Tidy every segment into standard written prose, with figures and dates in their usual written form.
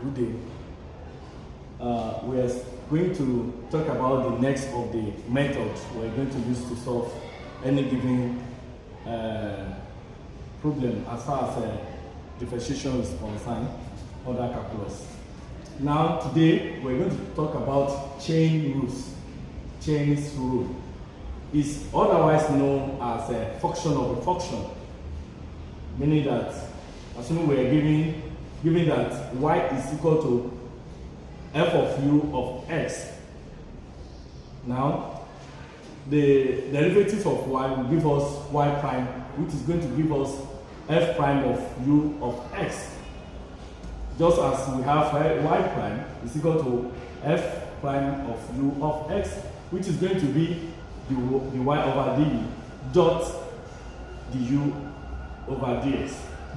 Good day. We are going to talk about the next of the methods we're going to use to solve any given problem as far as differentiation is concerned under calculus. Now today we're going to talk about chain rules. Chain's rule is otherwise known as a function of a function, meaning that assuming we are given that y is equal to f of u of x. Now the derivative of y will give us y prime, which is going to give us f prime of u of x. Just as we have y prime is equal to f prime of u of x, which is going to be the y over du dot du over dx.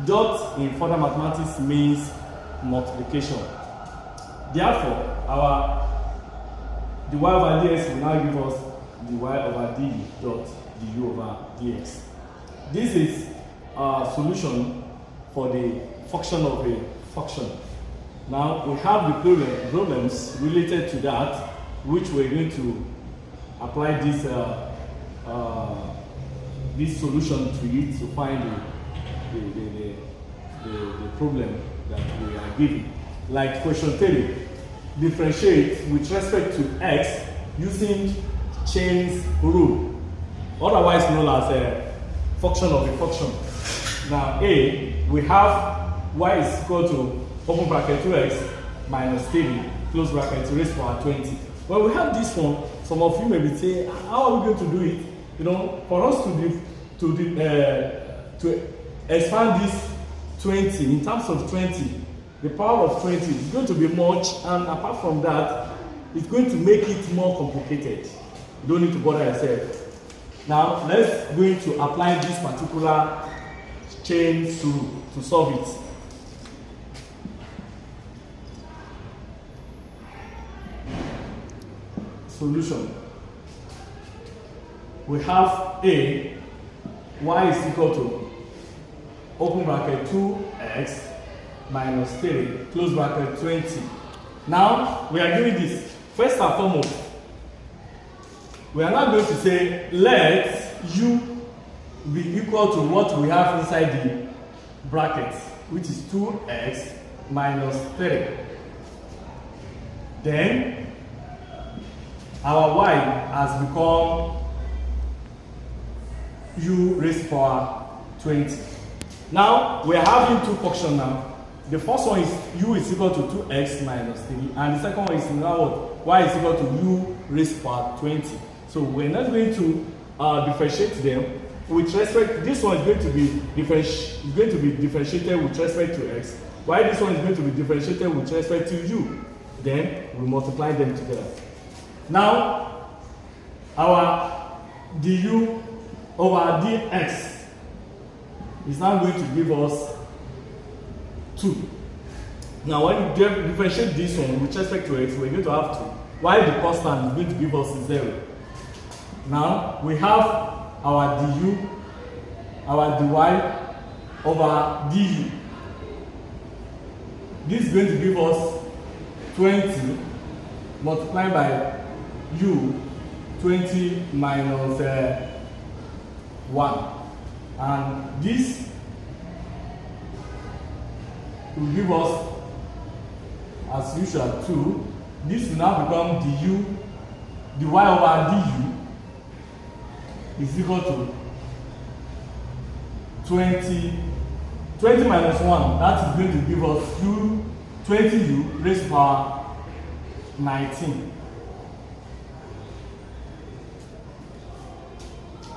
Dot in further mathematics means multiplication. Therefore, the y over dx will now give us the y over du dot du over dx. This is a solution for the function of a function. Now we have the problems related to that, which we're going to apply this solution to it to find the problem that we are given. Like question 3, differentiate with respect to x using chain's rule, otherwise known as a function of a function. Now A, we have y is equal to open bracket 2x minus 3 close bracket to raise to power 20. When we have this one, some of you may be saying, how are we going to do it? You know, for us to expand this 20 in terms of 20, the power of 20 is going to be much, and apart from that, it's going to make it more complicated. You don't need to bother yourself. Now let's go into applying this particular chain rule to solve it. Solution. We have A, y is equal to open bracket 2x minus 3 close bracket 20. Now we are doing this. First and foremost, we are now going to say let u be equal to what we have inside the bracket, which is 2x minus 3. Then our y has become u raised to power 20. Now we are having two functions now. The first one is u is equal to 2x minus 3, and the second one is now what? Y is equal to u raised to power 20. So we're not going to differentiate them with respect. This one is going to be differentiated with respect to x, while this one is going to be differentiated with respect to u. Then we multiply them together. Now our du over dx is now going to give us 2. Now when you differentiate this one with respect to x, we're going to have 2, while the constant is going to give us 0. Now we have our du, our dy over du. This is going to give us 20 multiplied by u, 20 minus 1, and this will give us, as usual, 2. This will now become dy over du is equal to 20 minus 1. That is going to give us 20u raised to power 19.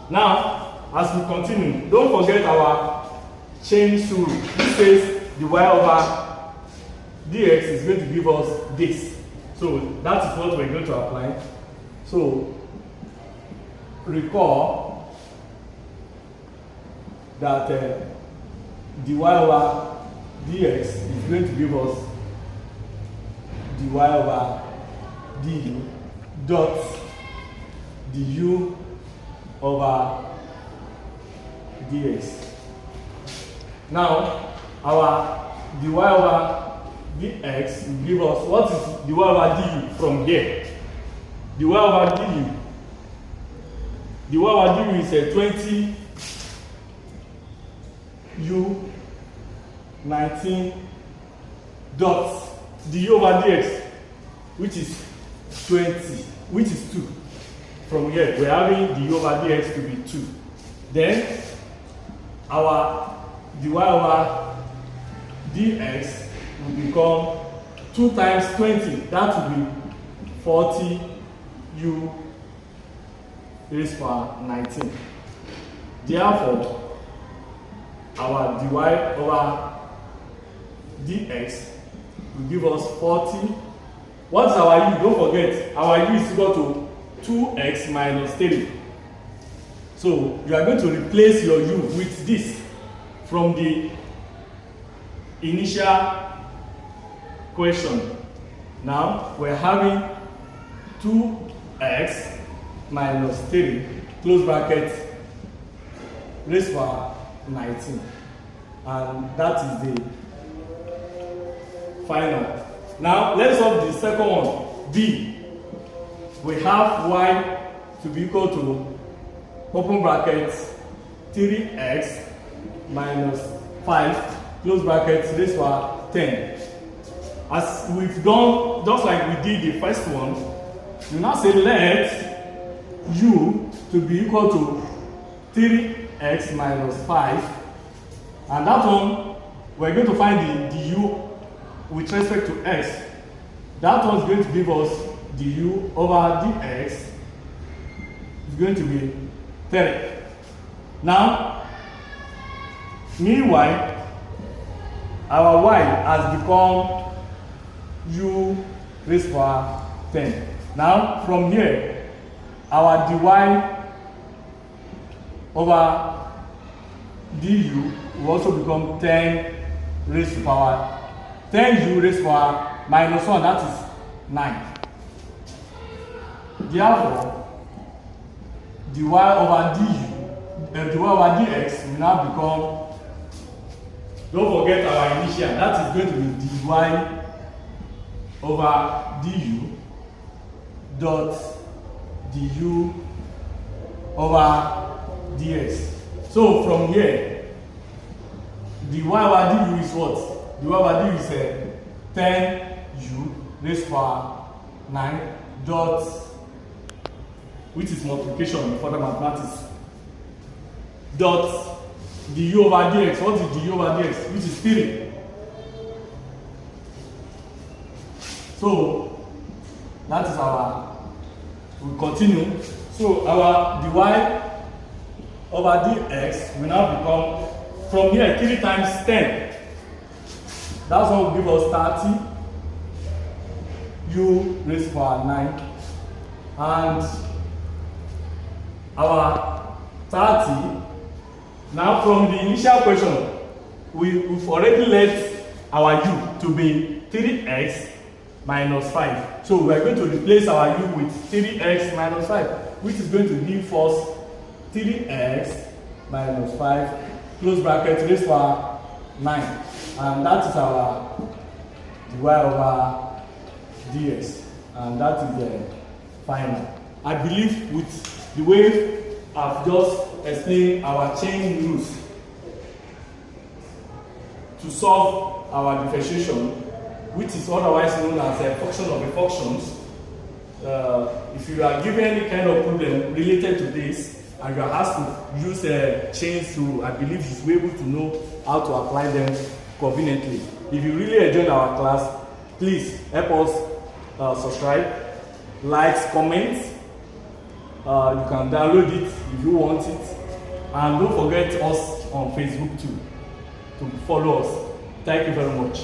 Now, as we continue, don't forget our chain rule. This says the y over dx is going to give us this. So that is what we're going to apply. So recall that dy over dx is going to give us dy over du dot du over dx. Now our dy over dx will give us, what is dy over du from here? Dy over du. Dy over du is a 20 u 19 dot du over dx, which is 20, which is 2. From here, we're having du over dx to be 2. Then our dy over dx will become 2 times 20. That will be 40 u raised to 19. Therefore, our dy over dx will give us 40. What's our u? Don't forget, our u is equal to 2x minus 3. So you are going to replace your u with this from the initial question. Now we're having 2x minus 3 close bracket raised to 19, and that is the final. Now let's solve the second one, b. We have y to be equal to open bracket 3x minus 5 close bracket raised to 10. As we've done, just like we did the first one, we now say let u to be equal to 3x minus 5, and that one we're going to find the du with respect to x. That one is going to give us du over dx is going to be 3. Now, meanwhile, our y has become u raised to 10. Now, from here, our dy over du will also become 10 raised to power 10u raised to minus 1, that is 9. Therefore, dy over dx will now become, don't forget our initial, that is going to be dy over du dot du over dx. So from here, dy over du is what? Dy over du is 10u raised to 9 dot, which is multiplication in further mathematics, dot du over dx. What is du over dx? Which is 3. So that is our, we continue. So our dy over dx will now become, from here, 3 times 10. That's what will give us 30 u raised to 9, and our 30. Now from the initial question, we've already let our u to be 3x minus 5. So we are going to replace our u with 3x minus 5, which is going to give us 3x minus 5 close bracket raised to 9, and that is our dy over dx, and that is the final. I believe with the way I've just explained our chain rules to solve our differentiation, which is otherwise known as a function of the functions. If you are given any kind of problem related to this and you are asked to use a chain rule, I believe you should be able to know how to apply them conveniently. If you really enjoyed our class, please help us subscribe, like, comment. You can download it if you want it, and don't forget us on Facebook too to follow us. Thank you very much.